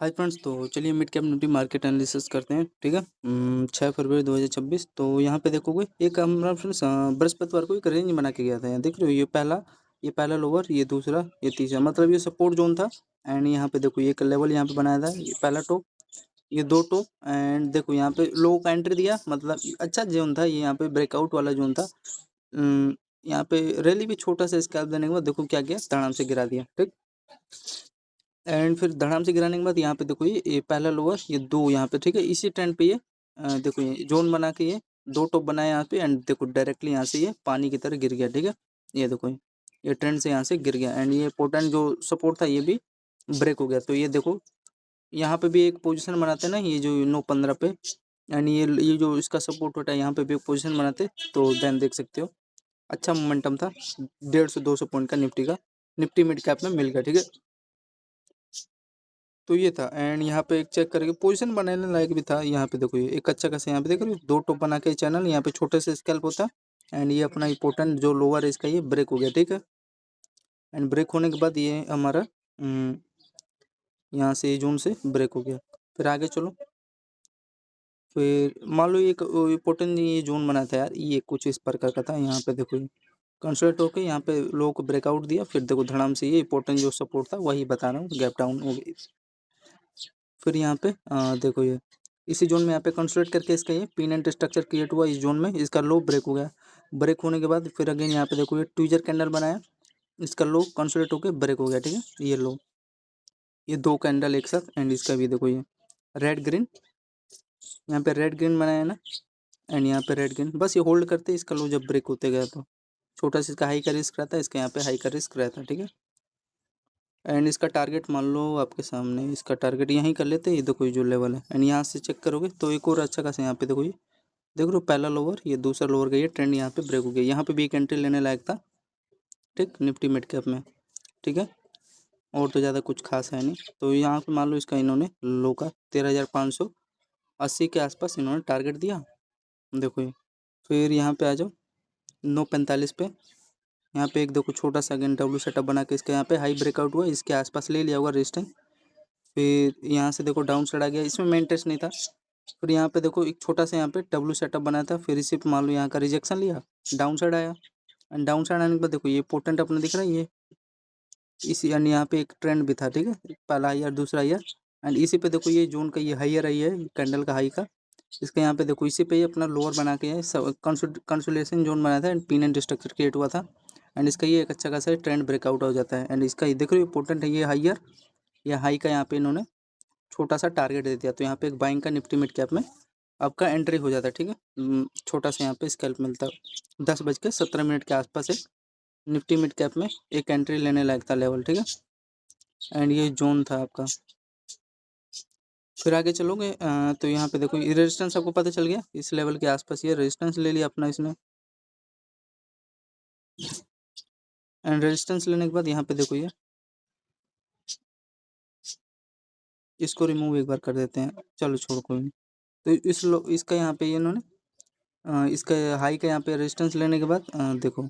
Hi friends, तो चलिए mid cap Nifty market analysis करते हैं। ठीक है। 6 फरवरी 2026। तो यहाँ पे देखोगे एक हमारा फ्रेंड्स बृहस्पतिवार को एक रेंज बना के गया था। यहाँ देख रहे हो, ये पहला लोअर, ये दूसरा, ये तीसरा, मतलब ये सपोर्ट जोन था। एंड यहाँ पे देखो ये एक लेवल यहाँ पे बनाया था, ये पहला टॉप, ये दो टॉप। एंड देखो यहाँ पे लो का एंट्री दिया, मतलब अच्छा जोन था ये, यहाँ पे ब्रेकआउट वाला जोन था। यहाँ पे रैली भी छोटा सा स्कैल्प देने के बाद देखो क्या किया, धड़ाम से गिरा दिया। ठीक। एंड फिर धड़ाम से गिराने के बाद यहाँ पे देखो ये पहला लोअर, ये दो यहाँ पे। ठीक है, इसी ट्रेंड पे ये देखो ये जोन बना के ये दो टॉप बनाया यहाँ पे। एंड देखो डायरेक्टली यहाँ से ये पानी की तरह गिर गया। ठीक है, ये देखो ये ट्रेंड से यहाँ से गिर गया। एंड ये पोर्टेंट जो सपोर्ट था ये भी ब्रेक हो गया। तो ये देखो यहाँ पे भी एक पोजीशन बनाते हैं ना, ये जो 9-15 पे। एंड ये जो इसका सपोर्ट होता है, यहाँ पे भी एक पोजीशन बनाते, तो देन देख सकते हो अच्छा मोमेंटम था। 150-200 पॉइंट का निफ्टी का, निफ्टी मिड कैप में मिल गया। ठीक है, तो ये था। एंड यहाँ पे एक चेक करके पोजीशन बनाने लायक भी था। यहाँ पे देखो ये एक अच्छा खासा, यहाँ पे देख रहे हो दो टॉप बना के चैनल, यहाँ पे छोटे से स्कैल्प होता है। एंड ये अपना इंपॉर्टेंट जो लोअर है इसका, ये ब्रेक हो गया। ठीक है, एंड ब्रेक होने के बाद ये हमारा यहाँ से ये जोन से ब्रेक हो गया। फिर आगे चलो, फिर मान लो एक इंपॉर्टेंट ये जोन बना था यार, ये कुछ इस प्रकार का था। यहाँ पे देखो कंसल्ट होके यहाँ पे लो को ब्रेकआउट दिया, फिर देखो धड़ाम से ये इंपॉर्टेंट जो सपोर्ट था वही बता रहा हूँ, गैप डाउन हो गई। फिर यहाँ पे देखो ये इसी जोन में यहाँ पे कंसोलिडेट करके इसका ये पिन एंड स्ट्रक्चर क्रिएट हुआ इस जोन में, इसका लो ब्रेक हो गया। ब्रेक होने के बाद फिर अगेन यहाँ पे देखो ये ट्विजर कैंडल बनाया, इसका लो कंसोलिडेट होकर ब्रेक हो गया। ठीक है, ये लो, ये दो कैंडल एक साथ। एंड इसका भी देखो ये रेड ग्रीन, यहाँ पे रेड ग्रीन बनाया ना, एंड यहाँ पे रेड ग्रीन। बस ये होल्ड करते इसका लो जब ब्रेक होते गया, तो छोटा सा इसका हाई का रिस्क रहता है, इसका यहाँ पे हाई का रिस्क रहता है। ठीक है, एंड इसका टारगेट मान लो आपके सामने, इसका टारगेट यहीं कर लेते हैं। ये देखो ये जो लेवल है, एंड यहाँ से चेक करोगे तो एक और अच्छा खासा यहाँ पे देखो ये देख रहे हो पहला लोअर, ये दूसरा लोअर का ये ट्रेंड यहाँ पे ब्रेक हो गया। यहाँ पे भी एक एंट्री लेने लायक था। ठीक, निफ्टी मिड कैप में। ठीक है, और तो ज़्यादा कुछ खास है नहीं। तो यहाँ पे मान लो इसका इन्होंने लो का 13,580 के आसपास इन्होंने टारगेट दिया। देखो ये फिर यहाँ पे आ जाओ 9:45 पे, यहाँ पे एक देखो छोटा सा अगेन डब्ल्यू सेटअप बना के इसका यहाँ पे हाई ब्रेकआउट हुआ, इसके आसपास ले लिया होगा रेजिस्टेंस। फिर यहाँ से देखो डाउन साइड आ गया, इसमें मेन टेस्ट नहीं था। फिर यहाँ पे देखो एक छोटा सा यहाँ पे डब्ल्यू सेटअप बनाया था, फिर इसी पे मान लो यहाँ का रिजेक्शन लिया, डाउन साइड आया। एंड डाउन साइड आने के बाद देखो ये पोर्टेंट अपना दिख रहा है ये इसी, एंड यहाँ पे एक ट्रेंड भी था। ठीक है, पहला हायर दूसरा हायर। एंड इसी पे देखो ये जोन का ये हायर आई है कैंडल का हाई का, इसका यहाँ पे देखो इसी पे ये अपना लोअर बना के कंसोलिडेशन जोन बनाया था, and pin and structure create हुआ था। एंड इसका ये एक अच्छा खासा ट्रेंड ब्रेकआउट हो जाता है। एंड इसका ये देखो ये इंपॉर्टेंट है, ये हायर, ये हाई का यहाँ पे इन्होंने छोटा सा टारगेट दे दिया। तो यहाँ पे एक बाइंग का निफ्टी मिड कैप में आपका एंट्री हो जाता है। ठीक है, छोटा सा यहाँ पे स्कैल्प मिलता है। 10:17 के आसपास एक निफ्टी मिड कैप में एक एंट्री लेने लायक था लेवल। ठीक है, एंड ये जोन था आपका। फिर आगे चलोगे तो यहाँ पे देखो ये रेजिस्टेंस आपको पता चल गया, इस लेवल के आसपास ये रेजिस्टेंस ले लिया अपना इसने। एंड रेजिस्टेंस लेने के बाद यहाँ पे देखो ये इसको रिमूव एक बार कर देते हैं, चलो छोड़ो कोई नहीं। तो इसका यहाँ पे ये इन्होंने इसका हाई का यहाँ पे रेजिस्टेंस लेने के बाद देखो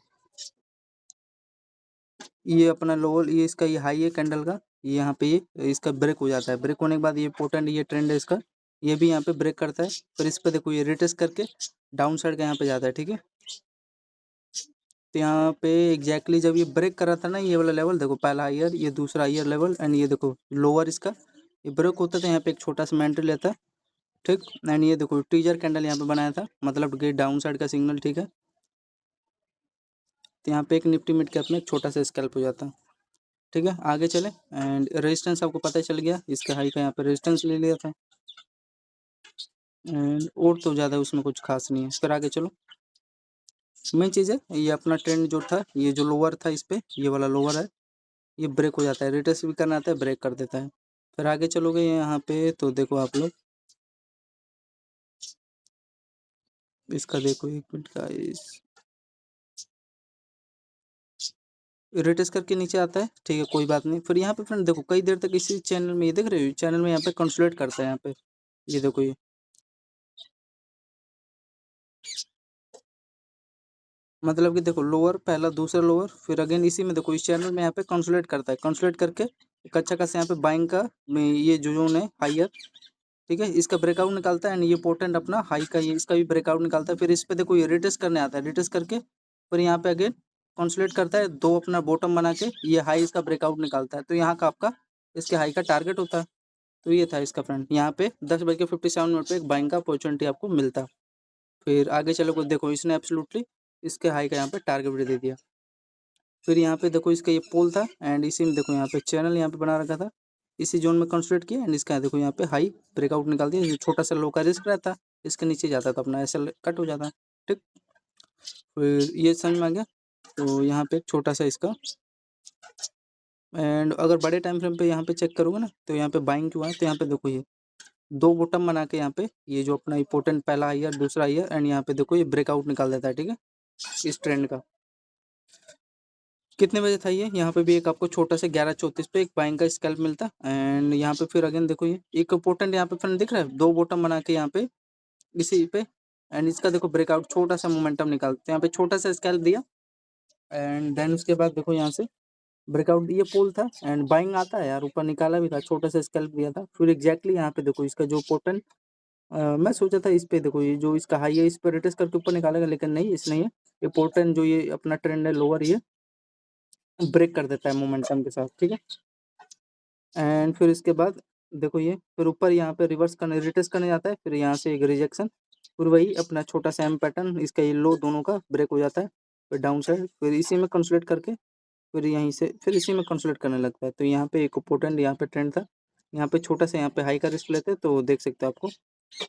ये अपना लोअर, ये इसका ये हाई है कैंडल का, ये यहाँ पे ये इसका ब्रेक हो जाता है। ब्रेक होने के बाद ये पोर्टेंट ये ट्रेंड है इसका, ये भी यहाँ पे ब्रेक करता है। फिर इस पे देखो ये रिटेस्ट करके डाउन साइड का यहाँ पे जाता है। ठीक है, तो यहाँ पे एग्जैक्टली जब ये ब्रेक कर रहा था ना, ये वाला लेवल देखो पहला हायर, ये दूसरा हायर लेवल, एंड ये देखो लोअर इसका, ये ब्रेक होता था यहाँ पे एक छोटा सा एंट्री लेता है। ठीक, एंड ये देखो टीजर कैंडल यहाँ पे बनाया था, मतलब कि डाउन साइड का सिग्नल। ठीक है, तो यहाँ पे एक निफ्टी मिड कैप में एक छोटा सा स्कैल्प हो जाता है। ठीक है, आगे चले। एंड रेजिस्टेंस आपको पता चल गया, इसका हाई का यहाँ पे रेजिस्टेंस ले लिया था। एंड और तो ज़्यादा उसमें कुछ खास नहीं है। फिर आगे चलो, मेन चीज़ है ये अपना ट्रेंड जो था, ये जो लोअर था इस पे, ये वाला लोअर है, ये ब्रेक हो जाता है, रिटेस्ट भी करना आता है, ब्रेक कर देता है। फिर आगे चलोगे यहाँ पे तो देखो आप लोग इसका देखो एक मिनट का, इस रिटेस्ट करके नीचे आता है। ठीक है, कोई बात नहीं। फिर यहाँ पे फ्रेंड देखो कई देर तक इसी चैनल में, ये देख रहे हो चैनल में यहाँ पे कंसोलिडेट करता है यहाँ पे, ये देखो ये मतलब कि देखो लोअर, पहला दूसरा लोअर, फिर अगेन इसी में देखो इस चैनल में यहाँ पे कंसोलिडेट करता है, कंसोलिडेट करके एक अच्छा खासा यहाँ पे बाइंग का ये जो जोन है हाइयर, ठीक है, इसका ब्रेकआउट निकालता है एंड ये पोर्टेंट अपना हाई का ये इसका भी ब्रेकआउट निकालता है। फिर इस पे देखो ये रिटेस्ट करने आता है, रिटेस्ट करके फिर यहाँ पे अगेन कंसोलिडेट करता है, दो अपना बॉटम बना के ये हाई इसका ब्रेकआउट निकालता है। तो यहाँ का आपका इसके हाई का टारगेट होता है। तो ये था इसका फ्रेंड, यहाँ पे 10:57 पे एक बाइंग का अपॉर्चुनिटी आपको मिलता है। फिर आगे चलो कुछ देखो, इसने एब्सोल्युटली इसके हाई का यहाँ पे टारगेट भी दे दिया। फिर यहाँ पे देखो इसका ये पोल था एंड इसी में देखो यहाँ पे चैनल यहाँ पे बना रखा था, इसी जोन में कंसोलिडेट किया एंड इसका देखो यहाँ पे हाई ब्रेकआउट निकाल दिया। जो छोटा सा लो का रिस्क रहता इसके नीचे जाता तो अपना एसएल कट हो जाता। ठीक, फिर ये समझ में आ गया। तो यहाँ पे एक छोटा सा इसका एंड अगर बड़े टाइम फ्रेम पे यहाँ पे चेक करोगे ना तो यहाँ पे बाइंग क्यों है, तो यहाँ पे देखो ये दो बॉटम बना के यहाँ पे ये जो अपना इंपॉर्टेंट पहला ईयर दूसरा ईयर एंड यहाँ पे देखो ये ब्रेकआउट निकाल देता है। ठीक है, इस ट्रेंड का कितने बजे था ये, यहाँ पे भी एक आपको छोटा सा 11:34 पे एक बाइंग का स्कैल्प मिलता एंड यहाँ पे फिर अगेन देखो ये एक इंपॉर्टेंट यहाँ पे फ्रेंड दिख रहा है, दो बॉटम बना के यहाँ पे इसी पे एंड इसका देखो ब्रेकआउट छोटा सा मोमेंटम निकालते हैं, यहाँ पे छोटा सा स्कैल्प दिया एंड देन उसके बाद देखो यहाँ से ब्रेकआउट ये पोल था एंड बाइंग आता है यार, ऊपर निकाला भी था, छोटा सा स्कैल्प दिया था। फिर एग्जैक्टली यहाँ पे देखो इसका जो पोर्टन मैं सोचा था इस पे देखो ये जो इसका हाई है इस पर रिटेस्ट करके ऊपर निकालेगा, लेकिन नहीं इसने ये पोर्टन जो ये अपना ट्रेंड है लोअर ये ब्रेक कर देता है मोमेंटम के साथ। ठीक है, एंड फिर इसके बाद देखो ये फिर ऊपर यहाँ पे रिवर्स करने रिटेस्ट करने जाता है, फिर यहाँ से एक रिजेक्शन, फिर वही अपना छोटा सा एम पैटर्न इसका ये लो दोनों का ब्रेक हो जाता है, फिर डाउन साइड, फिर इसी में कंसोलिडेट करके फिर यहीं से फिर इसी में कंसोलिडेट करने लगता है। तो यहाँ पे एक इंपॉर्टेंट यहाँ पे ट्रेंड था, यहाँ पे छोटा सा यहाँ पे हाई का रिस्क लेते हैं तो देख सकते हो आपको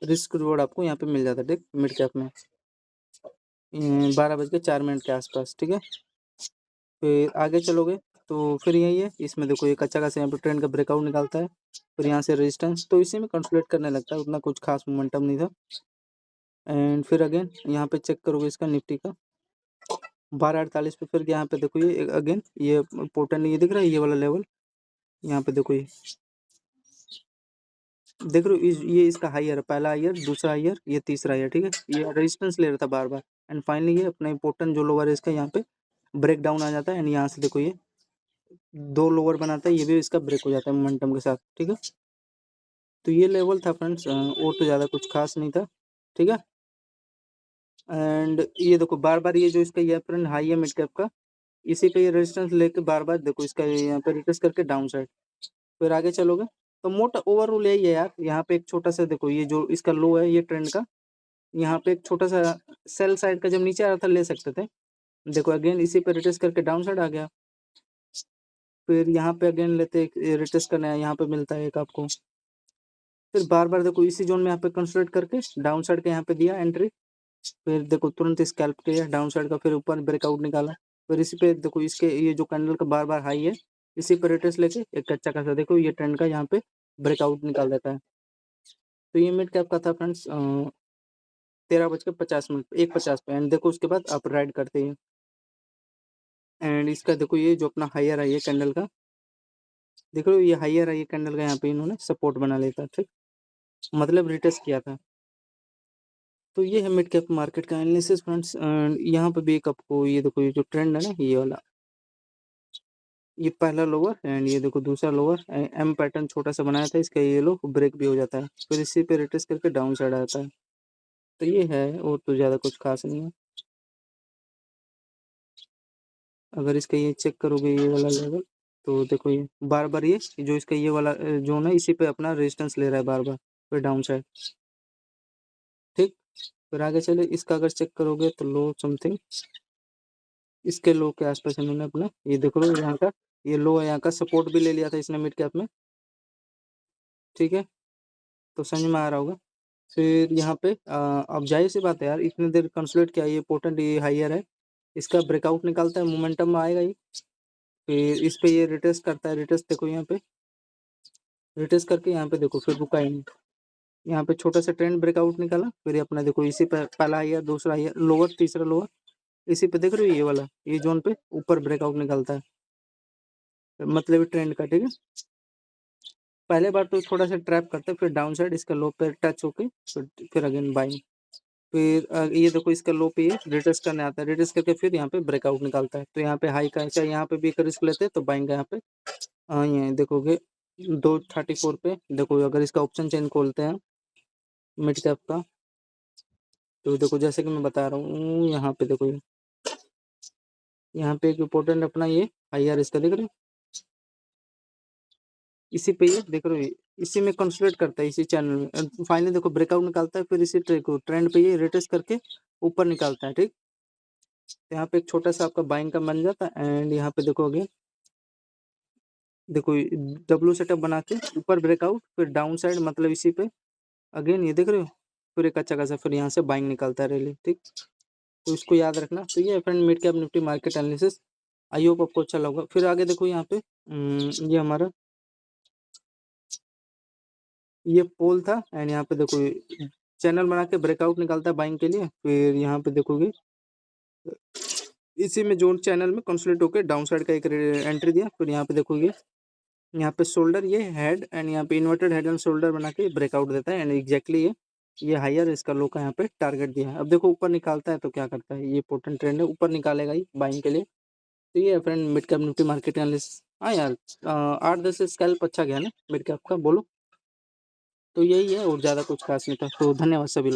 रिस्क रिवॉर्ड आपको यहाँ पे मिल जाता है। ठीक, मिड कैप में 12:04 के आसपास। ठीक है, फिर आगे चलोगे तो फिर यही है, इसमें देखो एक अच्छा खासा यहाँ पे ट्रेंड का ब्रेकआउट निकालता है, फिर यहाँ से रेजिस्टेंस, तो इसी में कंसोलिडेट करने लगता है, उतना कुछ खास मोमेंटम नहीं था। एंड फिर अगेन यहाँ पे चेक करोगे इसका निफ्टी का 12:48 पे, फिर यहाँ पे देखो ये अगेन ये इंपॉर्टेंट ये दिख रहा है ये वाला लेवल, यहाँ पे देखो ये देख रहे हो ये इसका हाईयर है, पहला हाईयर दूसरा हाईयर ये तीसरा हाईयर। ठीक है, ये रेजिस्टेंस ले रहा था बार बार एंड फाइनली ये अपना इंपॉर्टेंट जो लोअर है इसका यहाँ पे ब्रेक डाउन आ जाता है एंड यहाँ से देखो ये दो लोअर बनाता है, ये भी इसका ब्रेक हो जाता है मोमेंटम के साथ। ठीक है, तो ये लेवल था फ्रेंड्स, और तो ज़्यादा कुछ खास नहीं था। ठीक है, एंड ये देखो बार बार ये जो इसका ये फ्रेंड हाई है मिड कैप का, इसी पे ये रेजिस्टेंस लेके बार बार देखो इसका यहाँ पे रिटेस्ट करके डाउन साइड, फिर आगे चलोगे तो मोटा ओवरऑल यही है यार। यहाँ पे एक छोटा सा देखो ये जो इसका लो है ये ट्रेंड का, यहाँ पे एक छोटा सा सेल साइड का जब नीचे आ रहा था ले सकते थे, देखो अगेन इसी पे रिटेस्ट करके डाउन साइड आ गया, फिर यहाँ पे अगेन लेते रिटेस्ट करना है, यहाँ पे मिलता है एक आपको, फिर बार बार देखो इसी जोन में यहाँ पे कंसोलिडेट करके डाउन साइड के यहाँ पे दिया एंट्री, फिर देखो तुरंत स्कैल्प किया डाउन साइड का, फिर ऊपर ब्रेकआउट निकाला, फिर इसी पे देखो इसके ये जो कैंडल का बार बार हाई है इसी पे रिटेस्ट लेके एक अच्छा खासा देखो ये ट्रेंड का यहाँ पे ब्रेकआउट निकाल देता है। तो ये मिड कैप का था फ्रेंड्स 13:50 1:50 पे एंड देखो उसके बाद आप राइड करते हैं एंड इसका देखो ये जो अपना हायर है ये कैंडल का देख रहे हो ये हायर है ये कैंडल का, यहाँ पे इन्होंने सपोर्ट बना लेता है। ठीक, मतलब रिटेस्ट किया था। तो ये है मिड कैप मार्केट का एनालिसिस फ्रेंड्स एंड यहाँ पे भी एक आपको ये देखो ये जो ट्रेंड है ना ये वाला, ये पहला लोअर एंड ये देखो दूसरा लोअर एम पैटर्न छोटा सा बनाया था इसका, ये लो ब्रेक भी हो जाता है, फिर इसी पे रिटेस्ट करके डाउन साइड आता है। तो ये है और तो ज़्यादा कुछ खास नहीं है। अगर इसका ये चेक करोगे ये वाला लेवल तो देखो ये बार बार ये जो इसका ये वाला जोन है इसी पे अपना रेजिस्टेंस ले रहा है बार बार, फिर डाउन साइड। ठीक, फिर आगे चले इसका अगर चेक करोगे तो लो समथिंग इसके लो के आसपास इन्होंने अपना ये देखो यहाँ का ये लो है, यहाँ का सपोर्ट भी ले लिया था इसने मिड कैप में। ठीक है, तो समझ में आ रहा होगा। फिर यहाँ पे अब जाहिर सी बात है यार इतनी देर कंसोलिडेट किया, ये पोर्टेंट ये हाइयर है, इसका ब्रेकआउट निकालता है मोमेंटम में आएगा ही, फिर इस पे ये रिटेस्ट करता है, रिटेस्ट देखो यहाँ पे रिटेस्ट करके यहाँ पे देखो फिर रुका ही नहीं, यहाँ पे छोटा सा ट्रेंड ब्रेकआउट निकाला, फिर ये अपना देखो इसी पे पहला हाइयर दूसरा हाइयर लोअर तीसरा लोअर, इसी पे देख रहे हो ये वाला ये जोन पे ऊपर ब्रेकआउट निकलता है, मतलब ट्रेंड का। ठीक है, पहले बार तो थोड़ा सा ट्रैप करता है, फिर डाउन साइड इसका लो पे टच होके फिर अगेन बाइंग, फिर ये देखो इसका लो पे ये रिटेस्ट करने आता है, रिटेस्ट करके फिर यहाँ पे ब्रेकआउट निकालता है, तो यहाँ पे हाई का चाहे यहाँ पे भी एक रिस्क लेते हैं तो बाइंग का यहाँ पे हाँ ये देखोगे 234 पे देखो, अगर इसका ऑप्शन चेन खोलते हैं मिड कैप का, तो देखो जैसे कि मैं बता रहा हूँ यहाँ पे देखो, यहाँ पे एक इम्पोर्टेंट अपना ये IR इसका देख रहे हो, इसी पे ये देख रहे हो, इसी में कंसोलिडेट करता है, इसी चैनल में फाइनली देखो ब्रेकआउट निकालता है, फिर इसी ट्रेंड पे ये रिट्रेस करके ऊपर निकालता है। ठीक, तो यहाँ पे एक छोटा सा आपका बाइंग का बन जाता है। एंड यहाँ पे देखो अगेन देखो डब्ल्यू सेटअप बना के ऊपर ब्रेकआउट, फिर डाउन साइड मतलब इसी पे अगेन ये देख रहे हो, फिर एक अच्छा खासा फिर यहाँ से बाइंग निकालता है रैली। ठीक, तो इसको याद रखना। तो ये friend mid cap Nifty market analysis, I hope आपको अच्छा लगा। फिर आगे देखो यहाँ पे ये हमारा ये पोल था, एंड यहाँ पे देखो चैनल बना के ब्रेकआउट निकालता है बाइंग के लिए, फिर यहाँ पे देखोगे इसी में जोन चैनल में कंसोलिडेट होकर डाउन साइड का एक एंट्री दिया, फिर यहाँ पे देखोगे यहाँ पे शोल्डर ये हेड, एंड यहाँ पे इन्वर्टेड हेड एंड शोल्डर बना के ब्रेकआउट देता है, एंड एग्जैक्टली ये हायर इसका लो का यहाँ पे टारगेट दिया है। अब देखो ऊपर निकालता है तो क्या करता है, ये पोटेंट ट्रेंड है, ऊपर निकालेगा ही बाइंग के लिए। तो ये friend mid cap Nifty market analysis. हाँ यार 8-10 स्कैल्प अच्छा गया ना मिड कैप का, बोलो। तो यही है और ज़्यादा कुछ खास नहीं था। तो धन्यवाद सभी लोग।